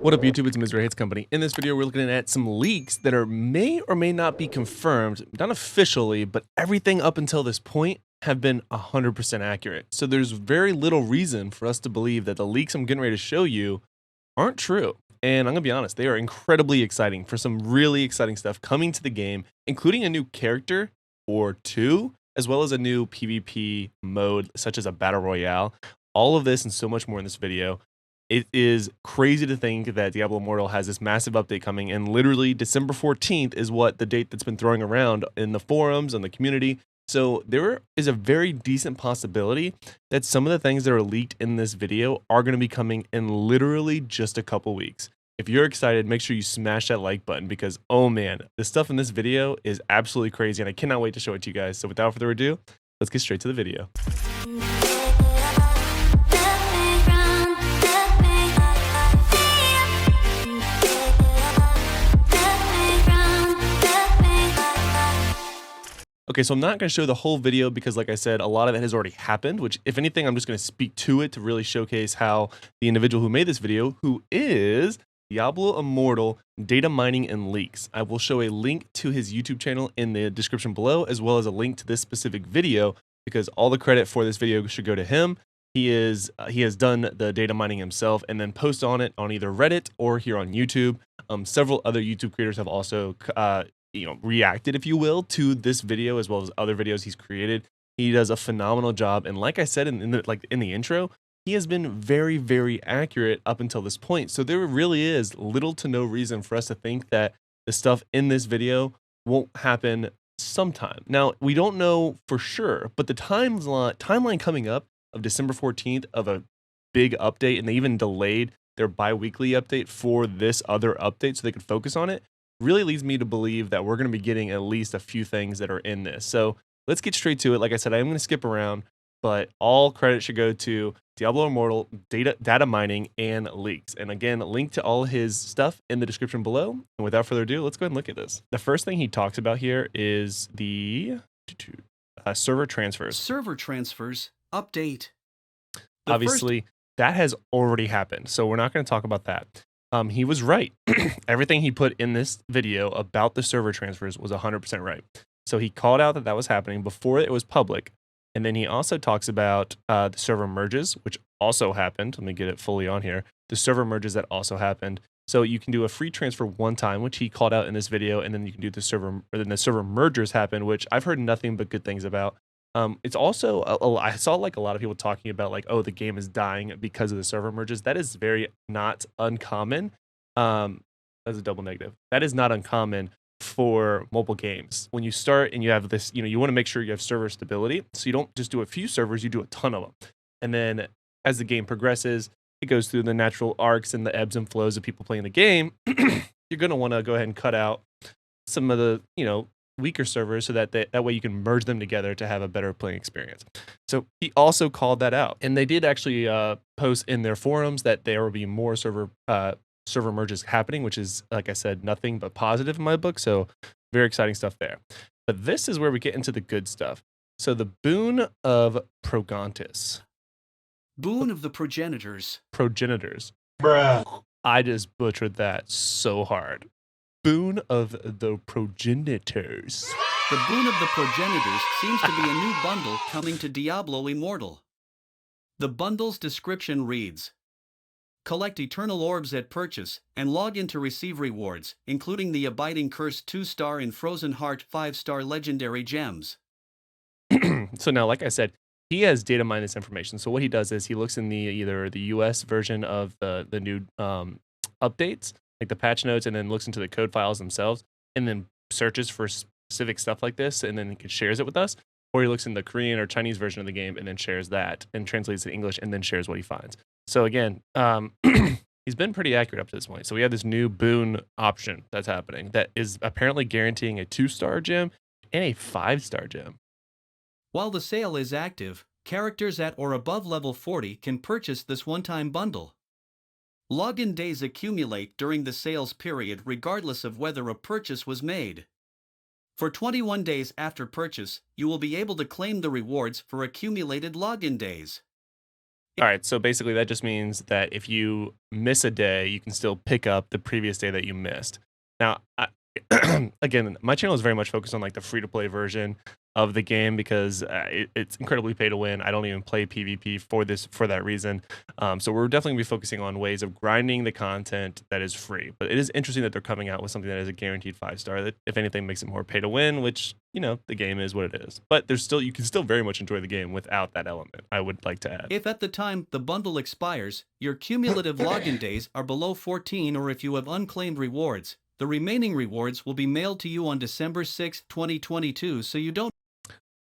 What up YouTube, it's Misery Hates Company. In this video, we're looking at some leaks that may or may not be confirmed, not officially, but everything up until this point have been 100% accurate. So there's very little reason for us to believe that the leaks I'm getting ready to show you aren't true. And I'm gonna be honest, they are incredibly exciting for some really exciting stuff coming to the game, including a new character or two, as well as a new PvP mode, such as a Battle Royale. All of this and so much more in this video. It is crazy to think that Diablo Immortal has this massive update coming, and literally December 14th is what the date that's been throwing around in the forums and the community. So there is a very decent possibility that some of the things that are leaked in this video are going to be coming in literally just a couple weeks. If you're excited, make sure you smash that like button because, oh man, the stuff in this video is absolutely crazy, and I cannot wait to show it to you guys. So without further ado, let's get straight to the video. Okay, so I'm not going to show the whole video because, like I said, a lot of it has already happened, which, if anything, I'm just going to speak to it to really showcase how the individual who made this video, who is Diablo Immortal, data mining and leaks. I will show a link to his YouTube channel in the description below, as well as a link to this specific video, because all the credit for this video should go to him. He has done the data mining himself and then post on it on either Reddit or here on YouTube. Several other YouTube creators have also reacted, if you will, to this video as well as other videos he's created. He does a phenomenal job, and like I said in the intro, he has been very, very accurate up until this point. So there really is little to no reason for us to think that the stuff in this video won't happen sometime. Now, we don't know for sure, but the timeline coming up of December 14th of a big update, and they even delayed their bi-weekly update for this other update so they could focus on it, really leads me to believe that we're going to be getting at least a few things that are in this. So let's get straight to it. Like I said, I'm going to skip around, but all credit should go to Diablo Immortal, data mining, and leaks. And again, link to all his stuff in the description below. And without further ado, let's go ahead and look at this. The first thing he talks about here is the server transfers. Server transfers update. Obviously, that has already happened, so we're not going to talk about that. He was right. Everything he put in this video about the server transfers was 100% right. So he called out that that was happening before it was public. And then he also talks about the server merges, which also happened. Let me get it fully on here. The server merges that also happened. So you can do a free transfer one time, which he called out in this video, and then you can do the server, or then the server mergers happen, which I've heard nothing but good things about. It's also, I saw like a lot of people talking about like, oh, the game is dying because of the server merges. That is very not uncommon. That's a double negative. That is not uncommon for mobile games. When you start and you have this, you want to make sure you have server stability. So you don't just do a few servers, you do a ton of them. And then as the game progresses, it goes through the natural arcs and the ebbs and flows of people playing the game. You're going to want to go ahead and cut out some of the, weaker servers so that that way you can merge them together to have a better playing experience. So he also called that out, and they did actually post in their forums that there will be more server merges happening, which is, like I said, nothing but positive in my book. So very exciting stuff there. But this is where we get into the good stuff. So the boon of Progontis. Boon of the progenitors. Progenitors. Bruh. I just butchered that so hard. Boon of the progenitors. The boon of the progenitors seems to be a new bundle coming to Diablo Immortal. The bundle's description reads: collect eternal orbs at purchase and log in to receive rewards, including the Abiding Curse 2-star and Frozen Heart 5-star legendary gems. So now, like I said, he has data mined this information. So what he does is he looks in either the US version of the new updates, like the patch notes, and then looks into the code files themselves, and then searches for specific stuff like this, and then he shares it with us. Or he looks in the Korean or Chinese version of the game and then shares that and translates it to English and then shares what he finds. So again, he's been pretty accurate up to this point. So we have this new boon option that's happening that is apparently guaranteeing a 2-star gem and a 5-star gem. While the sale is active, characters at or above level 40 can purchase this one-time bundle. Login days accumulate during the sales period regardless of whether a purchase was made. For 21 days after purchase, you will be able to claim the rewards for accumulated login days. All right, so basically that just means that if you miss a day, you can still pick up the previous day that you missed. Now, again, my channel is very much focused on like the free to play version of the game because it's incredibly pay to win. I don't even play PvP for that reason. So we're definitely gonna be focusing on ways of grinding the content that is free. But it is interesting that they're coming out with something that is a guaranteed 5-star. That if anything makes it more pay to win, which the game is what it is. But you can still very much enjoy the game without that element. I would like to add. If at the time the bundle expires, your cumulative login days are below 14, or if you have unclaimed rewards, the remaining rewards will be mailed to you on December 6, 2022, so you don't.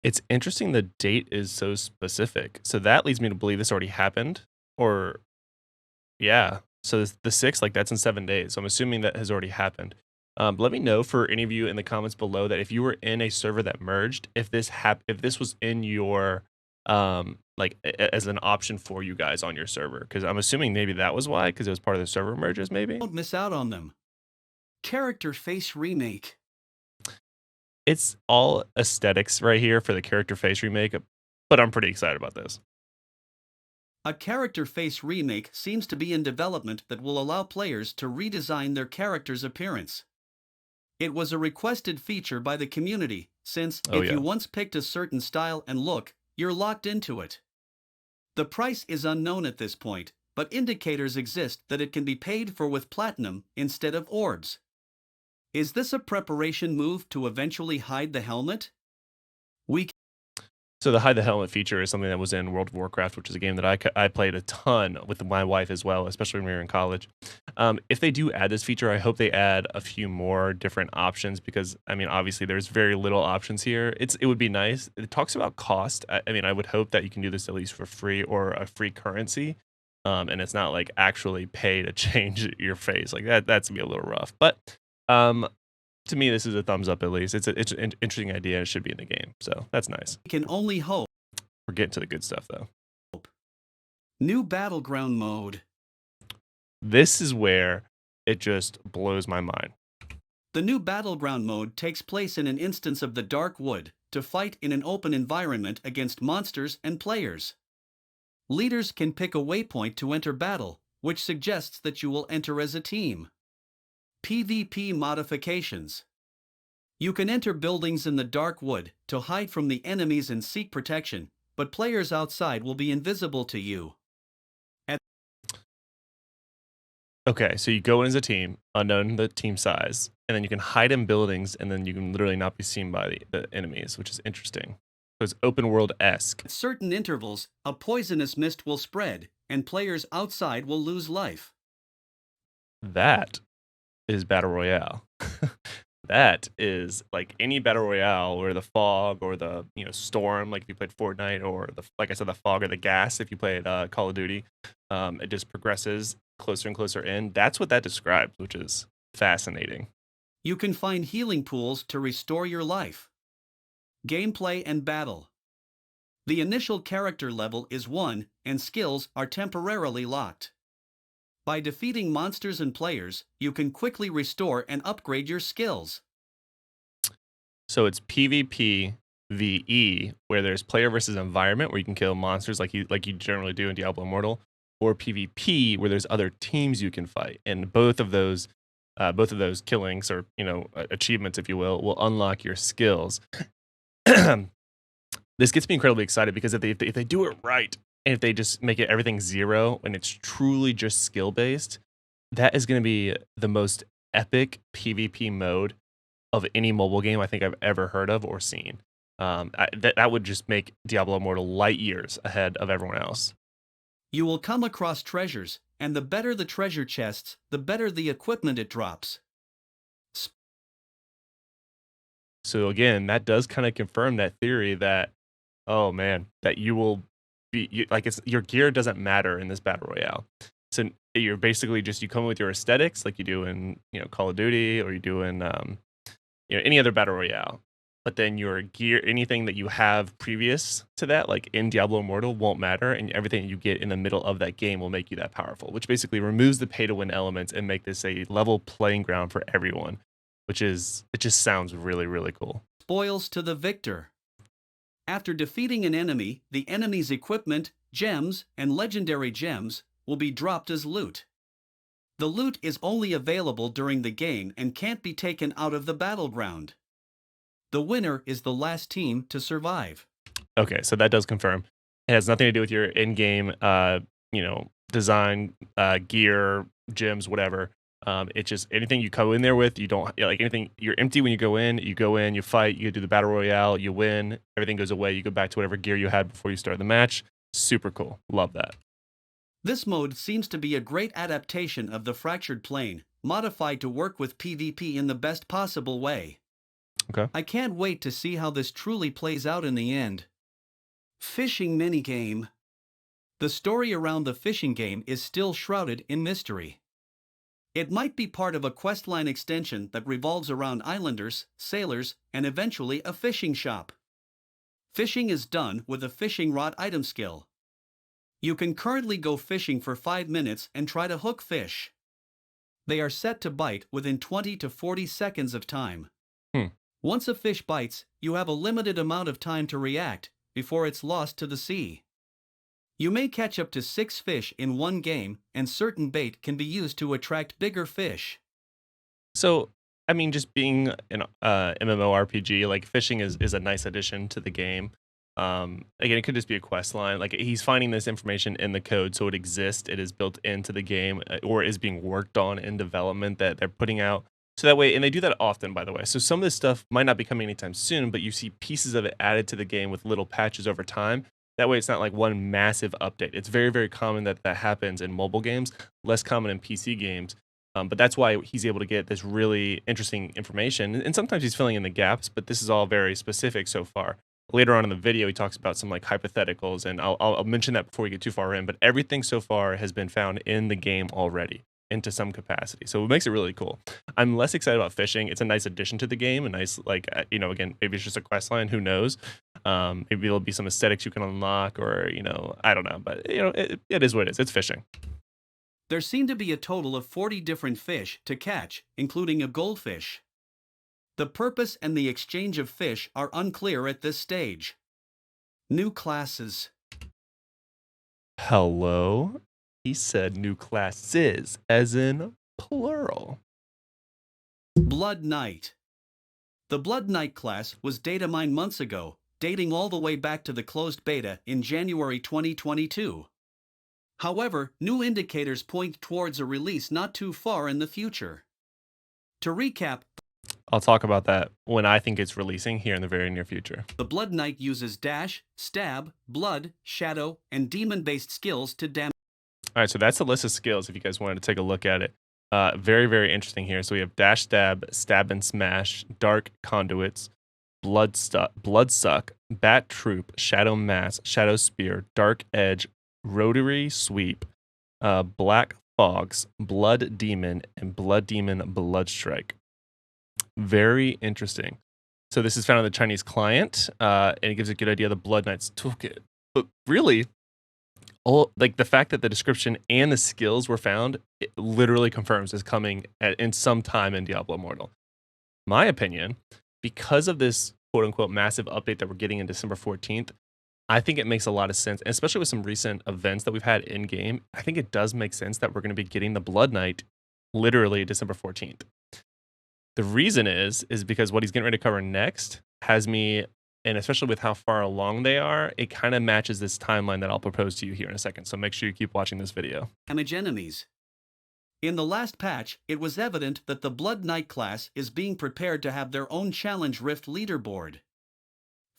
It's interesting the date is so specific. So that leads me to believe this already happened. Or, yeah. So the 6th, like that's in 7 days. So I'm assuming that has already happened. Let me know for any of you in the comments below that if you were in a server that merged, if this was in your as an option for you guys on your server, because I'm assuming maybe that was why, because it was part of the server merges, maybe. Don't miss out on them. Character Face Remake. It's all aesthetics right here for the character face remake, but I'm pretty excited about this. A character face remake seems to be in development that will allow players to redesign their character's appearance. It was a requested feature by the community, since you once picked a certain style and look, you're locked into it. The price is unknown at this point, but indicators exist that it can be paid for with platinum instead of orbs. Is this a preparation move to eventually hide the helmet? So the hide the helmet feature is something that was in World of Warcraft, which is a game that I played a ton with my wife as well, especially when we were in college. If they do add this feature, I hope they add a few more different options because, I mean, obviously there's very little options here. It would be nice. It talks about cost. I mean, I would hope that you can do this at least for free or a free currency. And it's not like actually pay to change your face. Like that's gonna be a little rough. But to me, this is a thumbs up at least. It's an interesting idea. It should be in the game. So that's nice. We can only hope. We're getting to the good stuff, though. New Battleground Mode. This is where it just blows my mind. The new Battleground Mode takes place in an instance of the Dark Wood to fight in an open environment against monsters and players. Leaders can pick a waypoint to enter battle, which suggests that you will enter as a team. PvP modifications. You can enter buildings in the Dark Wood to hide from the enemies and seek protection, but players outside will be invisible to you. Okay, so you go in as a team, unknown the team size, and then you can hide in buildings, and then you can literally not be seen by the enemies, which is interesting. So it's open world-esque. At certain intervals, a poisonous mist will spread, and players outside will lose life. That is Battle Royale. That is like any Battle Royale where the fog or the storm, like if you played Fortnite, or like I said, the fog or the gas if you played Call of Duty, it just progresses closer and closer in. That's what that describes, which is fascinating. You can find healing pools to restore your life. Gameplay and battle. The initial character level is 1, and skills are temporarily locked. By defeating monsters and players, you can quickly restore and upgrade your skills. So it's PvP VE, where there's player versus environment, where you can kill monsters like you generally do in Diablo Immortal, or PvP, where there's other teams you can fight. And both of those killings, or achievements, if you will unlock your skills. This gets me incredibly excited because if they do it right, and if they just make it everything 0 and it's truly just skill based, that is going to be the most epic PvP mode of any mobile game I think I've ever heard of or seen. That would just make Diablo Immortal light years ahead of everyone else. You will come across treasures, and the better the treasure chests, the better the equipment it drops. So again, that does kind of confirm that theory that, oh man, that you will be your gear doesn't matter in this battle royale. So you're basically just, you come with your aesthetics like you do in Call of Duty, or you do in any other battle royale. But then your gear, anything that you have previous to that, like in Diablo Immortal, won't matter, and everything you get in the middle of that game will make you that powerful, which basically removes the pay-to-win elements and make this a level playing ground for everyone, it just sounds really, really cool. Spoils to the victor. After defeating an enemy, the enemy's equipment, gems, and legendary gems will be dropped as loot. The loot is only available during the game and can't be taken out of the battleground. The winner is the last team to survive. Okay, so that does confirm. It has nothing to do with your in-game, design, gear, gyms, whatever. It's just anything you go in there with. You don't like anything. You're empty when you go in. You fight. You do the battle royale. You win. Everything goes away. You go back to whatever gear you had before you start the match. Super cool. Love that. This mode seems to be a great adaptation of the Fractured Plane, modified to work with PvP in the best possible way. Okay. I can't wait to see how this truly plays out in the end. Fishing minigame. The story around the fishing game is still shrouded in mystery. It might be part of a questline extension that revolves around islanders, sailors, and eventually a fishing shop. Fishing is done with a fishing rod item skill. You can currently go fishing for 5 minutes and try to hook fish. They are set to bite within 20 to 40 seconds of time. Once a fish bites, you have a limited amount of time to react before it's lost to the sea. You may catch up to 6 fish in one game, and certain bait can be used to attract bigger fish. So, I mean, just being an MMORPG, like fishing is a nice addition to the game. Again, it could just be a quest line. Like he's finding this information in the code, so it exists. It is built into the game, or is being worked on in development that they're putting out. So that way, and they do that often, by the way. So some of this stuff might not be coming anytime soon, but you see pieces of it added to the game with little patches over time. That way, it's not like one massive update. It's very, very common that that happens in mobile games, less common in PC games. But that's why he's able to get this really interesting information. And sometimes he's filling in the gaps, but this is all very specific so far. Later on in the video, he talks about some like hypotheticals, and I'll mention that before we get too far in. But everything so far has been found in the game already, into some capacity. So it makes it really cool. I'm less excited about fishing. It's a nice addition to the game, a nice, again, maybe it's just a quest line, who knows? Maybe there'll be some aesthetics you can unlock, or, I don't know. But, it is what it is. It's fishing. There seem to be a total of 40 different fish to catch, including a goldfish. The purpose and the exchange of fish are unclear at this stage. New classes. Hello? He said new classes, as in plural. Blood Knight. The Blood Knight class was data mined months ago, dating all the way back to the closed beta in January 2022. However, new indicators point towards a release not too far in the future. To recap, I'll talk about that when I think it's releasing here in the very near future. the Blood Knight uses dash, stab, blood, shadow, and demon-based skills to damage. All right, so that's the list of skills if you guys wanted to take a look at it. Very, very interesting here. So we have dash, stab, stab and smash, dark conduits, blood suck, bat troop, shadow mass, shadow spear, dark edge, rotary sweep, black fogs, blood demon, and blood demon blood strike. Very interesting. So this is found on the Chinese client, and it gives a good idea of the Blood Knight's toolkit. But really, the fact that the description and the skills were found, it literally confirms is coming in some time in Diablo Immortal. My opinion, because of this quote-unquote massive update that we're getting in December 14th, I think it makes a lot of sense, and especially with some recent events that we've had in-game, I think it does make sense that we're going to be getting the Blood Knight literally December 14th. The reason is because what he's getting ready to cover next has me, and especially with how far along they are, it kind of matches this timeline that I'll propose to you here in a second. So make sure you keep watching this video. Damage enemies. In the last patch, it was evident that the Blood Knight class is being prepared to have their own Challenge Rift leaderboard.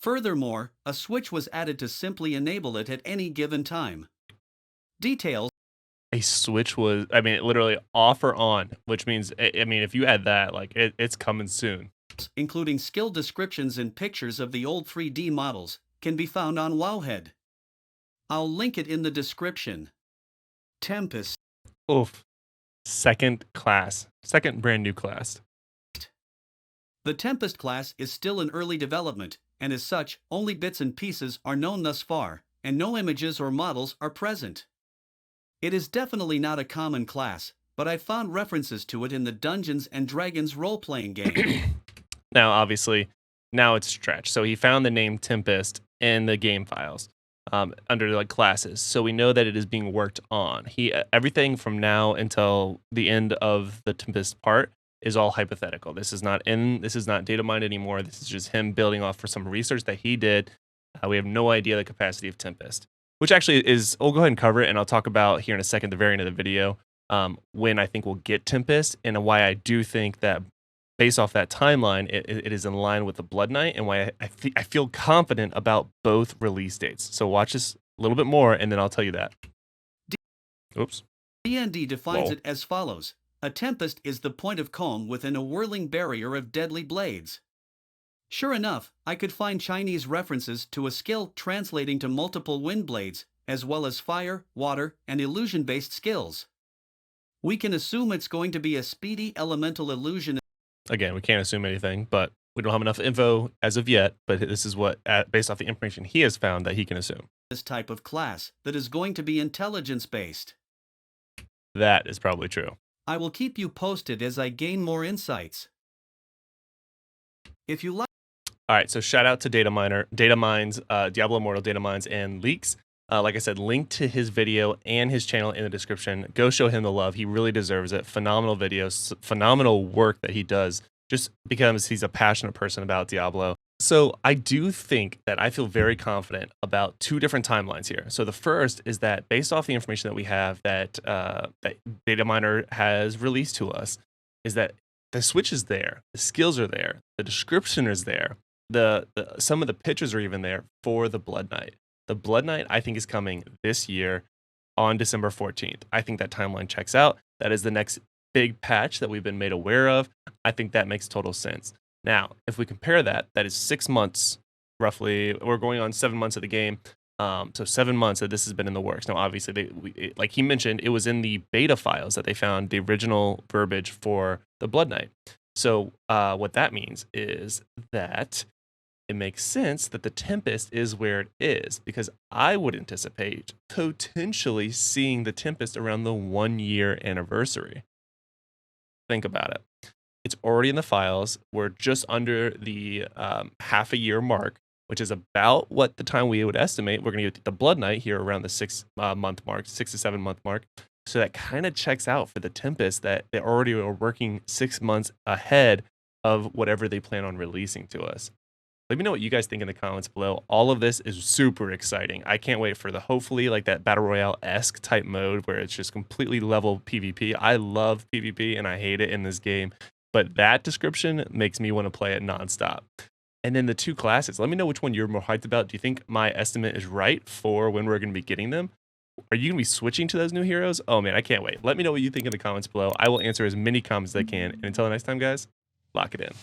Furthermore, a switch was added to simply enable it at any given time. Details. A switch was, literally off or on, which means, if you add that, it's coming soon. Including skill descriptions and pictures of the old 3D models, can be found on Wowhead. I'll link it in the description. Tempest. Oof. Second brand new class. The Tempest class is still in early development, and as such, only bits and pieces are known thus far, and no images or models are present. It is definitely not a common class, but I found references to it in the Dungeons and Dragons role-playing game. Now, obviously, now it's stretched. So he found the name Tempest in the game files. under like classes. So we know that it is being worked on. Everything from now until the end of the Tempest part is all hypothetical. This is not data mined anymore. This is just him building off for some research that he did. We have no idea the capacity of Tempest, which actually is, we'll go ahead and cover it, and I'll talk about here in a second, the very end of the video, when I think we'll get Tempest, and why I do think that based off that timeline, it is in line with the Blood Knight, and why I feel confident about both release dates. So watch this a little bit more, and then I'll tell you that. Oops. D&D defines it as follows. A tempest is the point of calm within a whirling barrier of deadly blades. Sure enough, I could find Chinese references to a skill translating to multiple wind blades, as well as fire, water, and illusion-based skills. We can assume it's going to be a speedy elemental illusion. Again, we can't assume anything, but we don't have enough info as of yet, but this is what, based off the information he has found, that he can assume. This type of class that is going to be intelligence-based. That is probably true. I will keep you posted as I gain more insights. If you like... All right, so shout out to Data Mines, Diablo Immortal Data Mines and Leaks. Like I said, link to his video and his channel in the description. Go show him the love. He really deserves it. Phenomenal videos, phenomenal work that he does, just because he's a passionate person about Diablo. So I do think that I feel very confident about two different timelines here. So the first is that based off the information that we have that that Data Miner has released to us, is that the Switch is there, the skills are there, the description is there, some of the pictures are even there for the Blood Knight. The Blood Knight, I think, is coming this year on December 14th. I think that timeline checks out. That is the next big patch that we've been made aware of. I think that makes total sense. Now, if we compare that, that is 6 months, roughly. We're going on 7 months of the game. So 7 months that this has been in the works. Now, obviously, like he mentioned, it was in the beta files that they found the original verbiage for the Blood Knight. So what that means is that it makes sense that the Tempest is where it is, because I would anticipate potentially seeing the Tempest around the 1-year anniversary. Think about it. It's already in the files. We're just under the half a year mark, which is about what the time we would estimate we're going to get the Blood Knight here around the 6 month mark, 6 to 7 month mark. So that kind of checks out for the Tempest, that they already are working 6 months ahead of whatever they plan on releasing to us. Let me know what you guys think in the comments below. All of this is super exciting. I can't wait for hopefully like that Battle Royale-esque type mode where it's just completely level PvP. I love PvP and I hate it in this game, but that description makes me want to play it nonstop. And then the two classes, let me know which one you're more hyped about. Do you think my estimate is right for when we're going to be getting them? Are you going to be switching to those new heroes? Oh man, I can't wait. Let me know what you think in the comments below. I will answer as many comments as I can. And until next time, guys, lock it in.